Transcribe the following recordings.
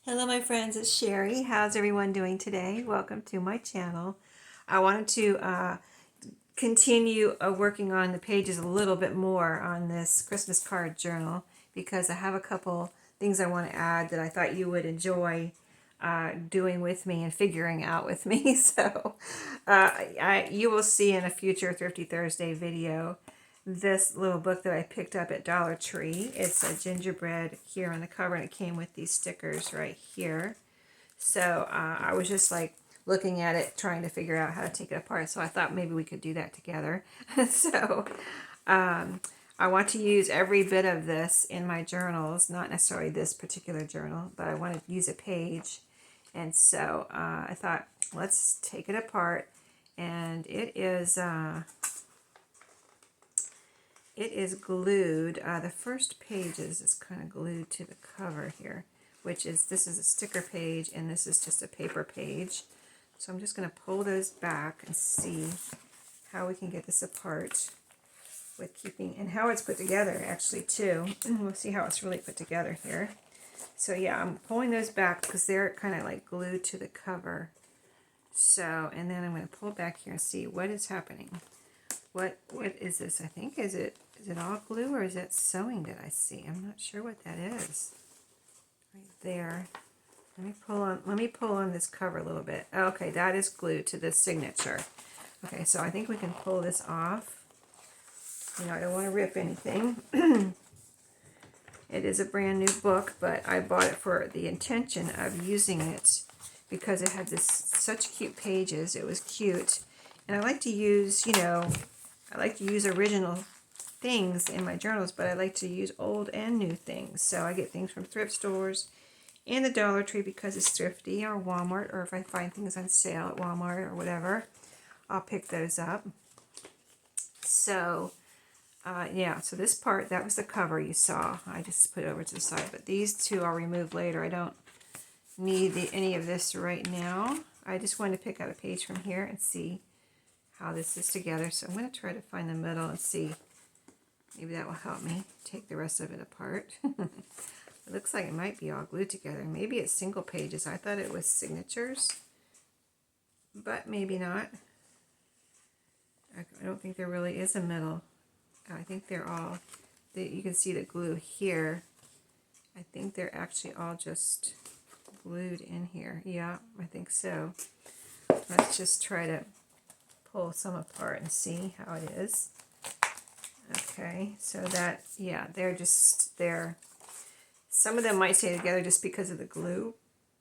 Hello my friends, it's Sheree. How's everyone doing today? Welcome to my channel. I wanted to continue working on the pages a little bit more on this Christmas card journal because I have a couple things I want to add that I thought you would enjoy doing with me and figuring out with me. So you will see in a future Thrifty Thursday video this little book that I picked up at Dollar Tree. It's a gingerbread here on the cover, and it came with these stickers right here. So I was just like looking at it, trying to figure out how to take it apart. So I thought maybe we could do that together. So I want to use every bit of this in my journals, not necessarily this particular journal, but I want to use a page. And so I thought, let's take it apart. And it is glued. The first page is kind of glued to the cover here, which is, this is a sticker page and this is just a paper page. So I'm just going to pull those back and see how we can get this apart with keeping, and how it's put together actually too. We'll see how it's really put together here. So yeah, I'm pulling those back because they're kind of like glued to the cover. So, and then I'm going to pull back here and see what is happening. What is this? I think, is it all glue or is it sewing that I see? I'm not sure what that is. Right there. Let me pull on this cover a little bit. Okay, that is glued to the signature. Okay, so I think we can pull this off. You know, I don't want to rip anything. It is a brand new book, but I bought it for the intention of using it because it had such cute pages. It was cute. And I like to use, I like to use original things in my journals, but I like to use old and new things. So I get things from thrift stores and the Dollar Tree because it's thrifty, or Walmart, or if I find things on sale at Walmart or whatever, I'll pick those up. So, yeah, so this part, that was the cover you saw. I just put it over to the side, but these two I'll remove later. I don't need any of this right now. I just wanted to pick out a page from here and see how this is together. So I'm going to try to find the middle and see. Maybe that will help me take the rest of it apart. It looks like it might be all glued together. Maybe it's single pages. I thought it was signatures, but maybe not. I don't think there really is a middle. I think they're all, you can see the glue here. I think they're actually all just glued in here. Yeah, I think so. Let's just try to pull some apart and see how it is. Okay, so that, yeah, they're some of them might stay together just because of the glue,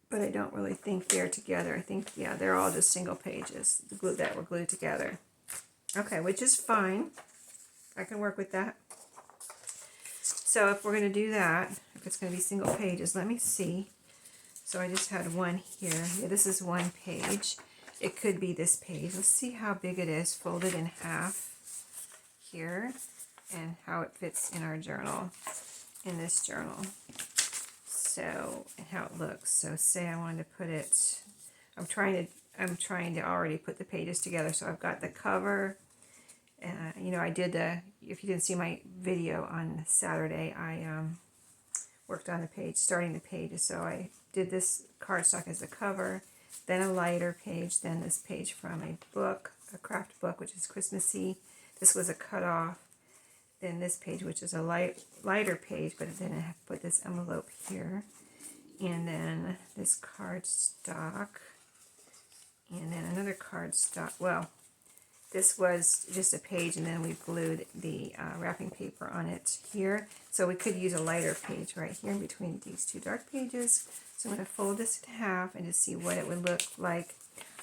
but I don't really think they're together. I think, yeah, they're all just single pages, the glue that were glued together. Okay, which is fine. I can work with that. So if we're going to do that, if it's going to be single pages, let me see. So I just had one here. Yeah, this is one page. It could be this page. Let's see how big it is, folded in half here, and how it fits in our journal, in this journal. So, and how it looks. So say I wanted to put it, I'm trying to already put the pages together. So I've got the cover. I did if you didn't see my video on Saturday, I worked on the page, starting the pages. So I did this cardstock as the cover, then a lighter page, then this page from a book, a craft book, which is Christmassy. This was a cutoff. Then this page, which is a lighter page, but then I have to put this envelope here. And then this cardstock. And then another cardstock. Well, this was just a page, and then we glued the wrapping paper on it here. So we could use a lighter page right here in between these two dark pages. So I'm going to fold this in half and just see what it would look like.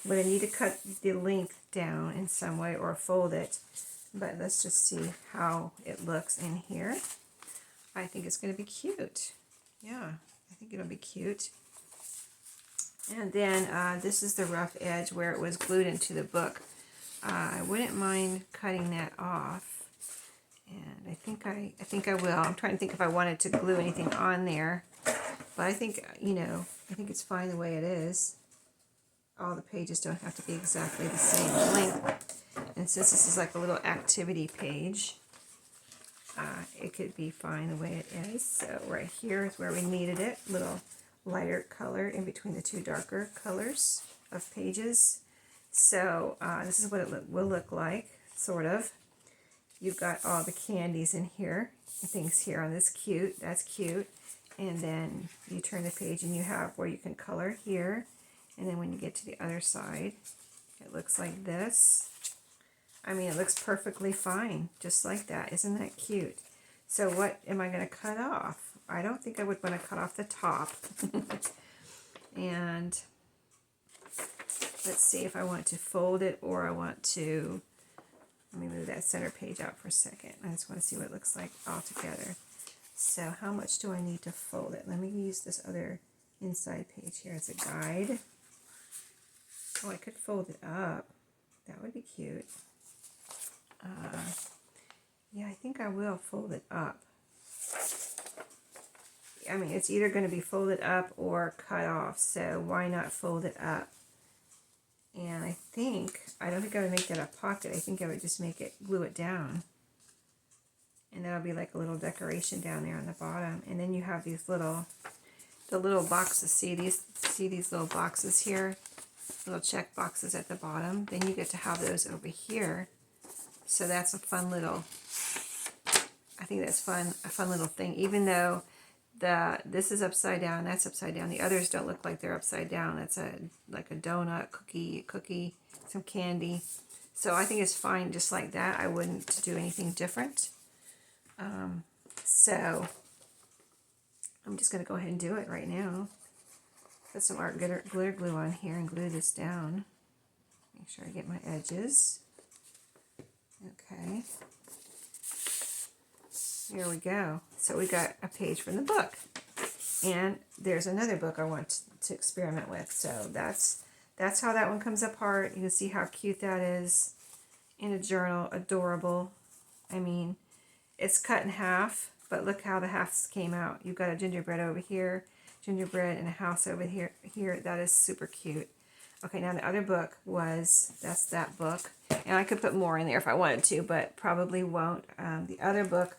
But I need to cut the length down in some way or fold it. But let's just see how it looks in here. I think it's going to be cute. Yeah, I think it'll be cute. And then this is the rough edge where it was glued into the book. I wouldn't mind cutting that off. And I think I will. I'm trying to think if I wanted to glue anything on there. But I think, I think it's fine the way it is. All the pages don't have to be exactly the same length. And since this is like a little activity page, it could be fine the way it is. So right here is where we needed it. Little lighter color in between the two darker colors of pages. So this is what it will look like, sort of. You've got all the candies in here, things here on this cute, that's cute. And then you turn the page and you have where you can color here. And then when you get to the other side, it looks like this. I mean, it looks perfectly fine, just like that. Isn't that cute? So what am I going to cut off? I don't think I would want to cut off the top. And let's see if I want to fold it or I want to, let me move that center page out for a second. I just want to see what it looks like all together. So how much do I need to fold it? Let me use this other inside page here as a guide. Oh, I could fold it up. That would be cute. Yeah, I think I will fold it up. I mean, it's either going to be folded up or cut off, so why not fold it up? And I don't think I would make that a pocket. I think I would just glue it down. And that'll be like a little decoration down there on the bottom. And then you have these the little boxes. See these little boxes here? Little check boxes at the bottom. Then you get to have those over here. So that's a fun little, I think that's fun, a fun little thing. Even though this is upside down, that's upside down. The others don't look like they're upside down. That's like a donut, cookie, some candy. So I think it's fine just like that. I wouldn't do anything different. So I'm just going to go ahead and do it right now. Put some art glitter glue on here and glue this down. Make sure I get my edges. Okay. Here we go. So we got a page from the book. And there's another book I want to experiment with. So that's how that one comes apart. You can see how cute that is in a journal. Adorable. I mean, it's cut in half, but look how the halves came out. You've got a gingerbread over here, gingerbread, and a house over here. That is super cute. Okay, now the other book that's that book. And I could put more in there if I wanted to, but probably won't. The other book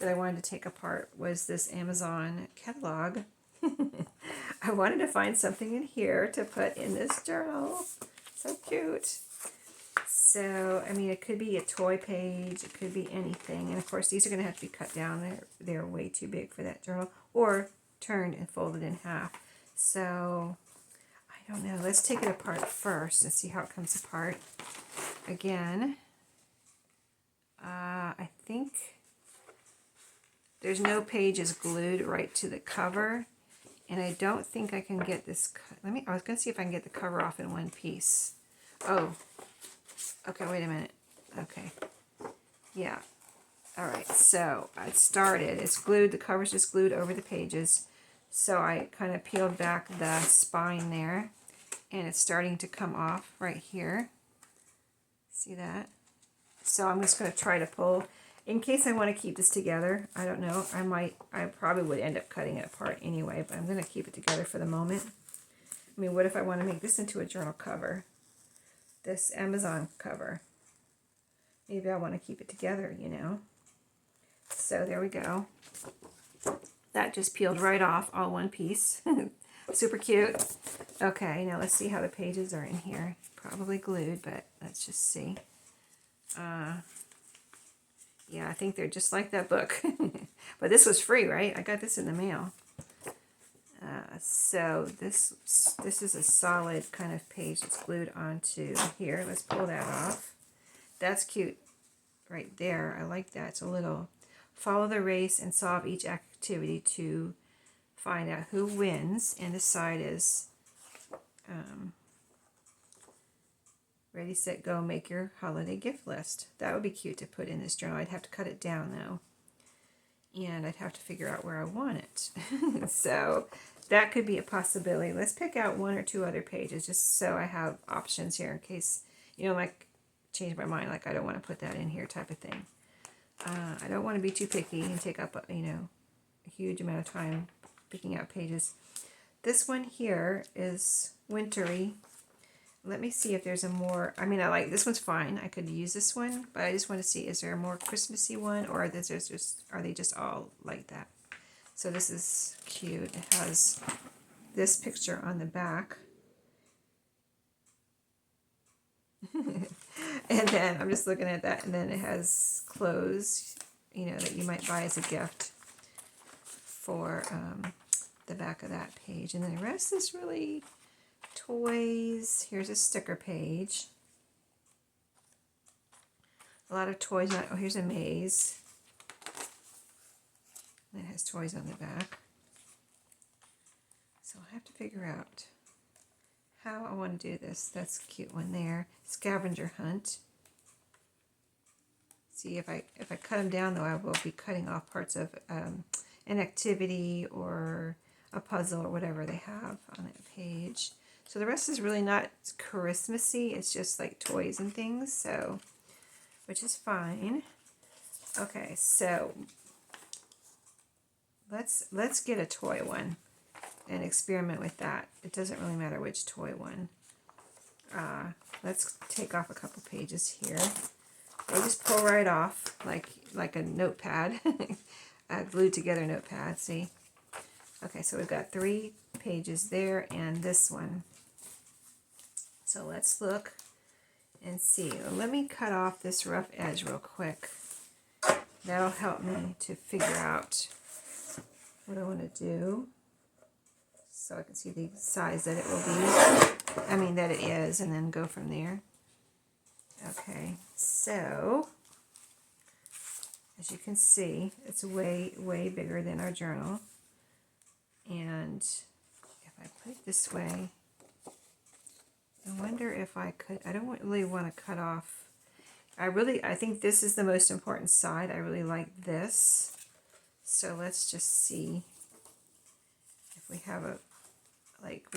that I wanted to take apart was this Amazon catalog. I wanted to find something in here to put in this journal. So cute. So, I mean, it could be a toy page. It could be anything. And, of course, these are going to have to be cut down. They're way too big for that journal. Or turned and folded in half. So, I don't know. Let's take it apart first and see how it comes apart. Again, I think there's no pages glued right to the cover. And I don't think I can get this. I was going to see if I can get the cover off in one piece. Oh. Okay, wait a minute. Okay. Yeah. All right, so I started. It's glued. The cover's just glued over the pages. So I kind of peeled back the spine there. And it's starting to come off right here. See that? So I'm just going to try to pull. In case I want to keep this together, I don't know. I probably would end up cutting it apart anyway, but I'm going to keep it together for the moment. I mean, what if I want to make this into a journal cover? This Amazon cover. Maybe I want to keep it together, you know. So there we go. That just peeled right off, all one piece. Super cute. Okay, now let's see how the pages are in here. Probably glued, but let's just see. Yeah, I think they're just like that book. But this was free, right? I got this in the mail. So this is a solid kind of page that's glued onto here. Let's pull that off. That's cute right there. I like that. It's a little follow the race and solve each activity to find out who wins. And this side is ready, set, go, make your holiday gift list. That would be cute to put in this journal. I'd have to cut it down though. And I'd have to figure out where I want it. So that could be a possibility. Let's pick out one or two other pages just so I have options here in case, you know, like change my mind, like I don't want to put that in here type of thing. I don't want to be too picky and take up, you know, a huge amount of time picking out pages. This one here is wintry. Let me see if there's a more, I mean, I like, this one's fine. I could use this one, but I just want to see, is there a more Christmassy one, or are they just all like that? So this is cute. It has this picture on the back. And then I'm just looking at that, and then it has clothes, you know, that you might buy as a gift for the back of that page. And then the rest is really toys. Here's a sticker page. A lot of toys. Oh, here's a maze. And it has toys on the back. So I'll have to figure out how I want to do this. That's a cute one there. Scavenger hunt. See, if I cut them down, though, I will be cutting off parts of an activity or a puzzle or whatever they have on that page. So the rest is really not Christmassy. It's just like toys and things, so, which is fine. Okay, so let's get a toy one and experiment with that. It doesn't really matter which toy one. Let's take off a couple pages here. They just pull right off like a notepad, a glued together notepad, see? Okay, so we've got 3 pages there and this one. So let's look and see. Let me cut off this rough edge real quick. That'll help me to figure out what I want to do, so I can see the size that it will be, that it is, and then go from there. Okay, so as you can see, it's way, way bigger than our journal. And if I put it this way, I wonder if I could, I don't really want to cut off, I think this is the most important side. I really like this. So let's just see if we have a,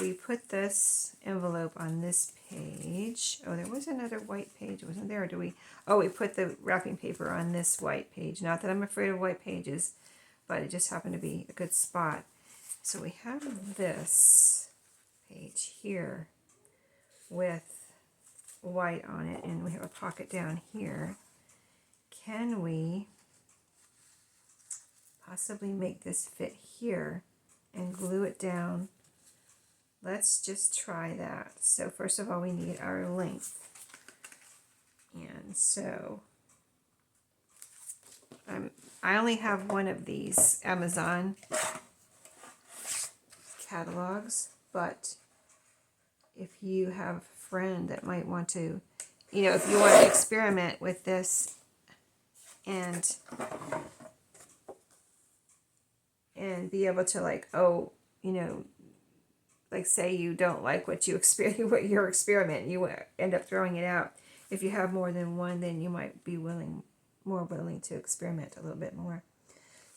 we put this envelope on this page. Oh, there was another white page, wasn't there? Or do we, oh, we put the wrapping paper on this white page. Not that I'm afraid of white pages, but it just happened to be a good spot. So we have this page here with white on it, and we have a pocket down here. Can we possibly make this fit here and glue it down? Let's just try that. So first of all, we need our length. And so I only have one of these Amazon catalogs, but if you have a friend that might want to, if you want to experiment with this and be able to say you don't like what your experiment, you end up throwing it out. If you have more than one, then you might be more willing to experiment a little bit more.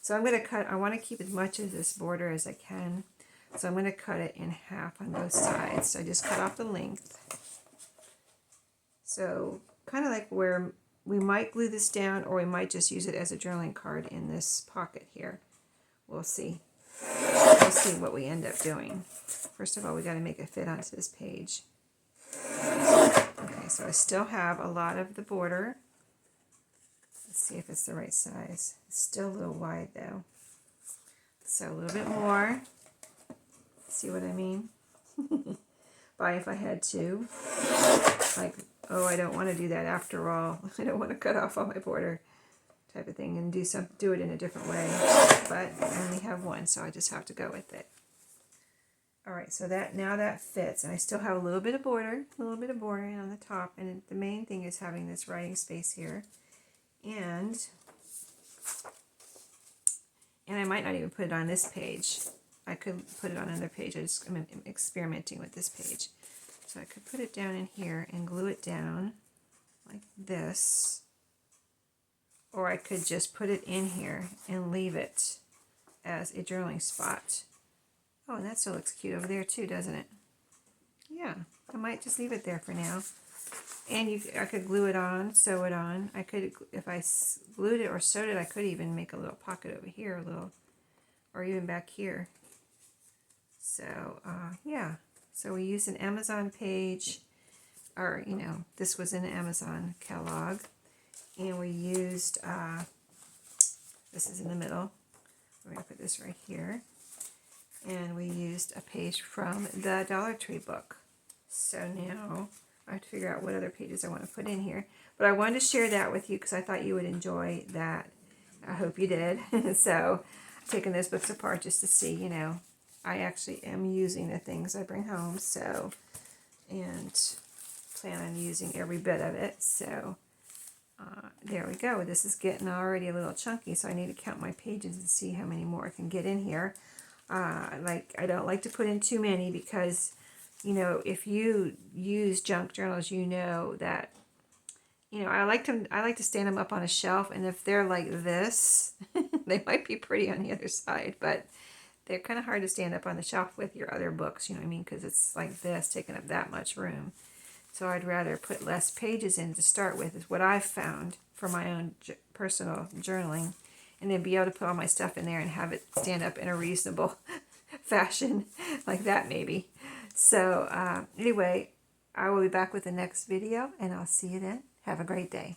So I'm going to cut, I want to keep as much of this border as I can. So I'm going to cut it in half on both sides. So I just cut off the length. So kind of like where we might glue this down, or we might just use it as a journaling card in this pocket here. We'll see. We'll see what we end up doing. First of all, we got to make it fit onto this page. Okay, so I still have a lot of the border. Let's see if it's the right size. It's still a little wide though. So a little bit more. See what I mean? By if I had to. Oh, I don't want to do that after all. I don't want to cut off all my border type of thing and do it in a different way. But I only have one, so I just have to go with it. All right, so now that fits, and I still have a little bit of bordering on the top, and the main thing is having this writing space here. And I might not even put it on this page. I could put it on another page. I'm experimenting with this page. So I could put it down in here and glue it down like this. Or I could just put it in here and leave it as a journaling spot. Oh, and that still looks cute over there too, doesn't it? Yeah, I might just leave it there for now. And I could glue it on, sew it on. I could, if I glued it or sewed it, I could even make a little pocket over here, or even back here. So, yeah. So we used an Amazon page, or, this was in an Amazon catalog. And we used, this is in the middle. We're going to put this right here. And we used a page from the Dollar Tree book. So now I have to figure out what other pages I want to put in here. But I wanted to share that with you because I thought you would enjoy that. I hope you did. So taking those books apart just to see, you know, I actually am using the things I bring home. So, and plan on using every bit of it. So there we go. This is getting already a little chunky, so I need to count my pages and see how many more I can get in here. I don't like to put in too many because, you know, if you use junk journals, you know that, you know, I like to stand them up on a shelf, and if they're like this, they might be pretty on the other side, but they're kind of hard to stand up on the shelf with your other books, you know what I mean, because it's like this, taking up that much room. So I'd rather put less pages in to start with, is what I've found for my own personal journaling, and then be able to put all my stuff in there and have it stand up in a reasonable fashion like that maybe. So anyway, I will be back with the next video, and I'll see you then. Have a great day.